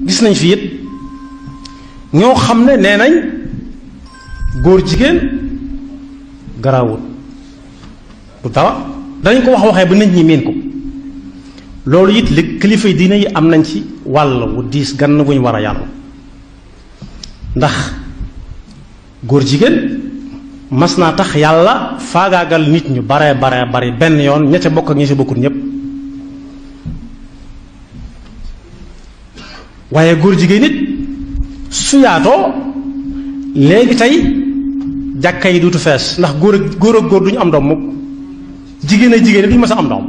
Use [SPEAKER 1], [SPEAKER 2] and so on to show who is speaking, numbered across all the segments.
[SPEAKER 1] gis nañ fi it ñoo xam ne nee nañ góor jigéen garaawul du dara dañ ko waxee ba nit ñi miin ko loolu it li kilifa yi diine yi am nañ ci wàll wu diis gann bu ñu war a yàlla ndax góor jigéen mas naa tax yàlla faagaagal nit ñu bare bari benn yoon ña ca bokk ak ña ca bokkul ñépp waaye góor jigéen nit su yaatoo léegi tey jàkka yi duutu fees ndax góor ak góor duñu am doom mukk jigéen ak jigéen duñu mës a am doom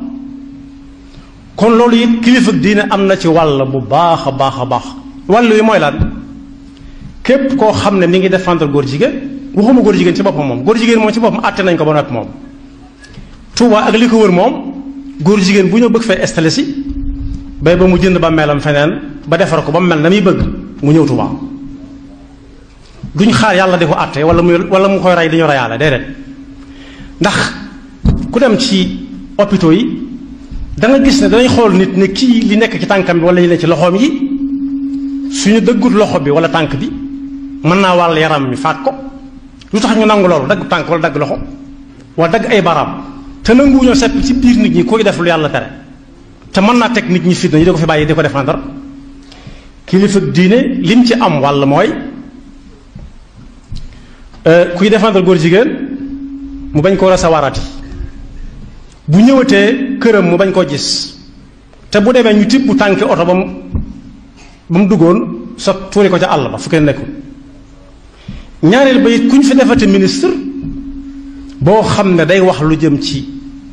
[SPEAKER 1] kon loolu it kilifa diine am na ci wàll bu baax a baax wàll wi mooy lan képp koo xam ne mi ngi défendre góor jigéen waxuma góor jigéen ci boppam moom góor jigéen moom ci boppam àtte nañ ko ba noppi moom Tuuba ak li ko wër moom góor jigéen bu ñëw bëgg fay installé si bay ba mu jënd ba melam feneen ba defar ko ba mu mel na muy bëgg mu ñëw Tuuba duñ xaar yàlla di ko àtte wala mu koy rey dañu reyaale déedéet ndax ku dem ci hôpitaux yi da nga gis ne danañ xool nit ne kii li nekk ci tànkam bi wala li nekk ci loxoom yi suñu dëggut loxo bi wala tànk bi mën naa wàll yaram mi faat ko lu tax ñu nangu loolu dagg tànk wala dagg loxo wala dagg ay baraam te nanguwuñoo sepp ci biir nit ñi koy def lu yàlla tere te mën naa teg nit ñi fitna ñu di ko fi bàyyi di ko défendre kilifa diine lim ci am wàll mooy kuy défendre góor jigéen mu bañ koo recevoirati bu ñëwatee këram mu bañ koo gis te bu demee ñu tibb tànki oto ba mu duggoon sa tuuri ko ca àll ba fu kenn nekkul ñaareel ba it ku ñu fi defati ministre boo xam ne day wax lu jëm ci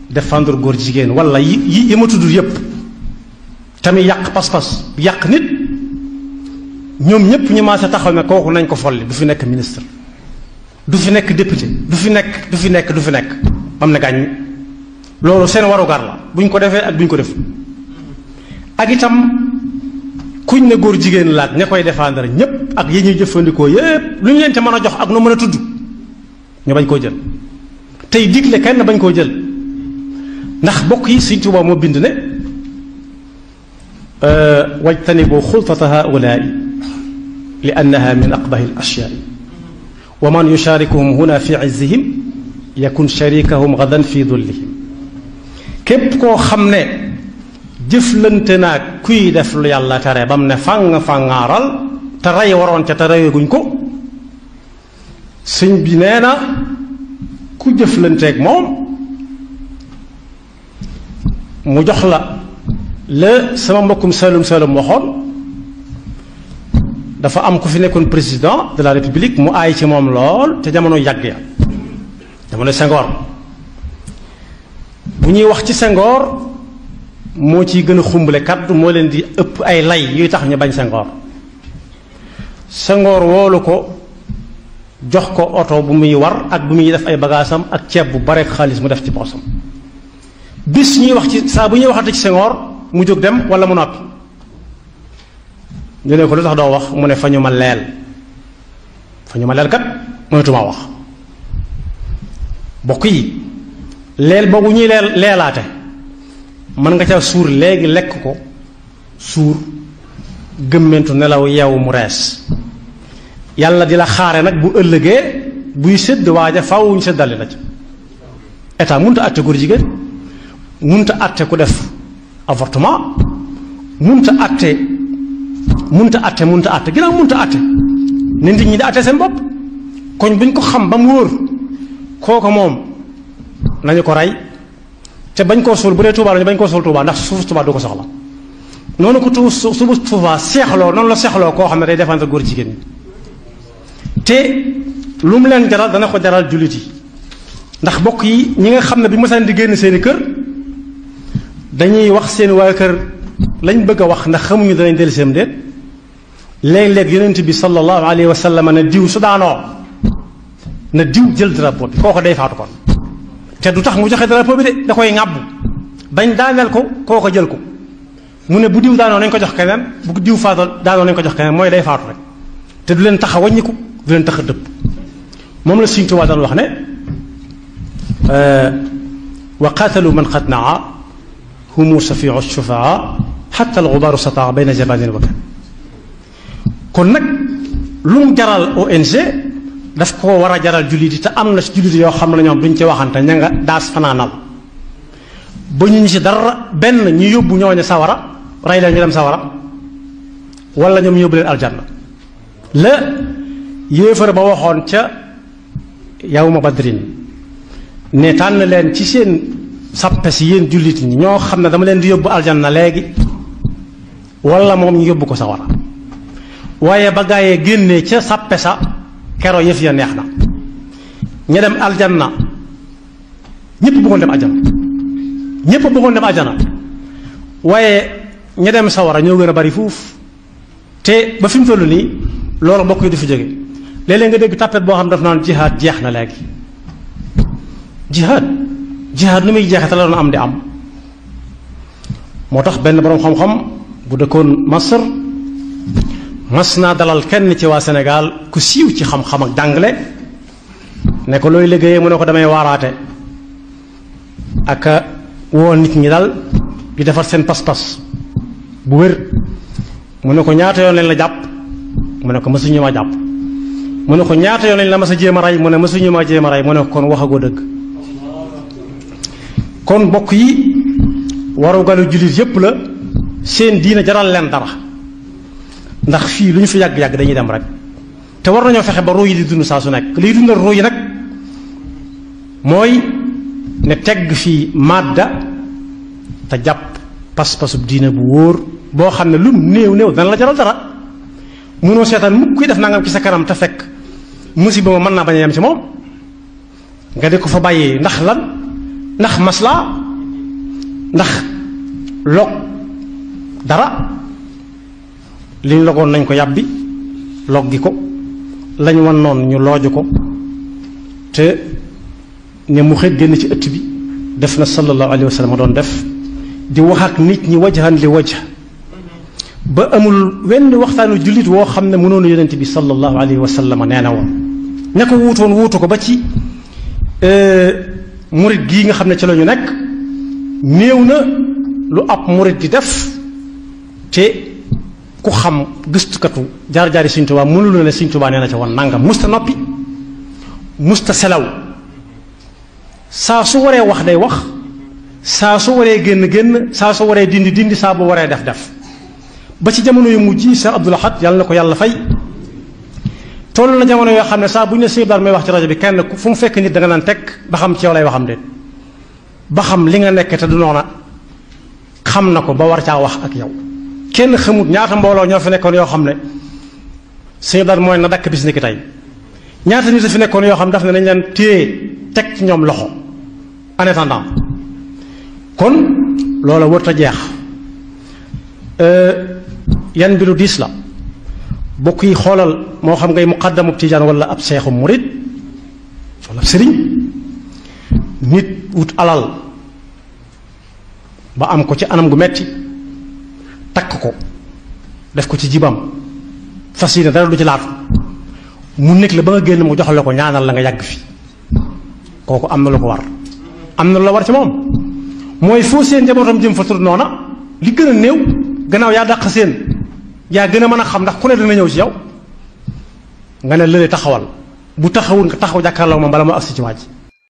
[SPEAKER 1] défendre góor jigéen wala yi ma tudd yépp tamit yàq pas-pas yàq nit ñoom ñépp ñu maase taxaw ne kooku nañ ko folli du fi nekk ministre du fi nekk député du fi nekk bam ne gàññ loolu seen warugar la buñ ko defee ak buñ ko def ak itam kuñ ne góor jigéen laat ña koy défendre ñépp ak yi ñuy jëfandikoo yépp lu ñu leen ca mën a jox ak nu mën a tudd ñu bañ koo jël tey digle kenn bañ koo jël ndax bokk yi Sëñ Tuubaa moo bind ne wajtanibu xultata haulaai li annaha min aqbahi al ashyaai wa man yusharikuhum huna fi izzihim yakun sharikahum gadan fi dullihim képp koo xam ne jëflante naag kuy def lu yàlla tere ba mu ne fàngaaral te rey waroon ca te reyaguñ ko sëñ bi nee na ku jëflanteeg moom mu jox la sama mbokkum Saalum waxoon dafa am ku fi nekkoon président de la république mu aay ci moom lool te jamono yàgg ya jamono Senghor bu ñuy wax ci Senghor moo ciy gën a xumbale kaddu moo leen di ëpp ay lay yuy tax ñu bañ Senghor woolu ko jox ko oto bu muy war ak bu muy def ay bagaasam ak ceeb bu bare xaalis mu def ci poosam bis ñuy wax ci saa bu ñuy waxante ci Senghor mu jóg dem wala mu noppi ñu ne ko lu tax doo wax mu ne fa ñu ma leel kat mënatuma wax bokk yi leel boobu ñuy leelaate mën nga ca suur léegi lekk ko suur gëmmentu nelaw yeewu mu rees yàlla di la xaare nag bu ëllëgee buy sédd waaja faaw ñu séddale la ci état munta àtte góor jigéen munta àtte ku def avortement munta àtte ginnaaw munta àtte ne nit ñi di àtte seen bopp koñ buñ ko xam ba mu wóor kooku moom nañu ko rey te bañ koo suul bu dee Tuubaa lañu bañ koo suul Tuubaa ndax suuf Tuubaa du ko soxla noonu ko suufu Tuubaa seexloo noonu la seexloo koo xam ne day défendre góor jigéen ñi te lu mu leen jaral dana ko jaral jullit yi ndax bokk yi ñi nga xam ne bi mosaan di génn seeni kër dañuy wax seen waa kër lañ bëgg a wax ndax xamuñu danañ dellu seen déet léeg-léeg yonent bi sallallahu alayhi wa sallam ne diw su daanoo na diw jël drapeau bi kooko day faatu kon te du tax mu joxe drapeau bi de da koy ŋàbbu bañ daaneel ko kooko jël ko mu ne bu diw daanoo nañ ko jox keneen bu diw faatoo daanoo nañ ko jox keneen mooy day faatu rek te du leen tax a wàññiku du leen tax a dëpp moom la Sëñ Tuubaa daan wax ne wa qaatalu man qad naa humu safiu shufaa xatta alxubaaru sataa bayna jabanin wakan kon nag lu mu jaral ONG daf ko war a jaral jullit yi te am na si jullit yoo xam ne ñoom duñ ci waxante ña nga daas fanaanal ba ñu si dara benn ñu yóbbu ñooñu sawara rey leen ñu dem sawara wala ñoom ñu yóbbu leen aljanna la yéefar ba waxoon ca yawma badrin ne tànn leen ci seen sappe si yéen jullit ñi ñoo xam ne dama leen di yóbbu aljanna léegi wala moom ñu yóbbu ko sawara waaye ba gaayee génnee ca sappe sa kero yëf ya neex na ña dem aljanna ñépp bëggoon dem aljanna ñépp bëggoon dem aljanna waaye ña dem sawara ñoo gën a bari fuuf te ba fi mu toll nii loolu mbokk yi du fi jóge léeg-léeg nga dégg tàppet boo xam daf naan jihaad jeex na léegi jihaad nu muy jeexe te la doon am di am moo tax benn boroom xam-xam bu dëkkoon Masar mas naa dalal kenn ci waa Sénégal ku siiw ci xam-xam ak jàngale ne ko looy liggéeyee mu ne ko damay waaraate ak woo nit ñi dal di defar seen pas-pas bu wér mu ne ko ñaata yoon lañ la jàpp mu ne ko mësuñu ma jàpp mu ne ko ñaata yoon lañ la mas a jéem a rey mu ne mësuñu ma jéem a rey mu ne ko kon waxagoo dëgg kon mbokk yi warugalu jullit yépp la seen diina jaral leen dara ndax fii lu ñu fi yàgg-yàgg dañuy dem rek te war nañoo fexe ba ruu yi di dund saa su nekk liy dundal ruu yi nag mooy ne tegg fii madda te jàpp pas-pasub diina bu wóor boo xam ne lum néew dana la jaral dara mënoo seetaan mukk kuy def nangam ci sa kanam te fekk musiba ma mën naa bañ a yem ci moom nga di ko fa bàyyee ndax lan ndax maslaa ndax log dara liñ logoon nañ ko yàbbi log gi ko lañ wan noonu ñu looju ko te ne mu xëj génn ci ëtt bi def na sallallahu alayhi wa sallam doon def di wax ak nit ñi wajhan li wajh ba amul wenn waxtaanu jullit woo xam ne mënoon yonent bi sallallahu alayhi wa sallam nee na woon ña ko wuutoon wuutu ko ba ci murit gii nga xam ne ci la ñu nekk néew na lu ab murit di def te ku xam gëstukatu jaar-jaari Sëñ Tuubaa mënul na ne Sëñ Tuubaa nee na ca woon nangam musta noppi musta selaw saa su waree wax day wax saa su waree génn saa su waree dindi saa bu waree def ba ci jamono yu mujj yi Cheikh Abdoul Ahad yàlla na ko yàlla fay toll na jamono yoo xam ne saa bu ñu ne Sëñ Bara may wax ci rajo bi kenn fu mu fekk nit da nga naan teg ba xam ci yow lay waxam de ba xam li nga nekk te du noona xam na ko ba war caa wax ak yow kenn xamut ñaata mbooloo ñoo fi nekkoon yoo xam ne Sëñ Bara mooy na dakk bis ni ki tey ñaata nit a fi nekkoon yoo xam ne daf ne nañ leen téye teg ci ñoom loxo en attendant kon loola wër ta jeex yan bi lu diis la bokk yi xoolal moo xam ngay muqaddamu tijaan wala ab seexu murit wala ab sëriñ nit wut alal ba am ko ci anam gu metti takk ko def ko ci jibam fas yi ne dara du ci laatu mu nekk la ba nga génn mu jox la ko ñaanal la nga yàgg fi kooku am na lu ko war am na lu la war ci moom mooy foo seen njabootam jëm fa tur noona li gën a néew gannaaw yaa dàq seen yaa gën a mën a xam ndax ku ne dana ñëw ci yow nga ne lële taxawal bu taxawul nga taxaw jàkkaarloo moom bala moo agsi ci waaj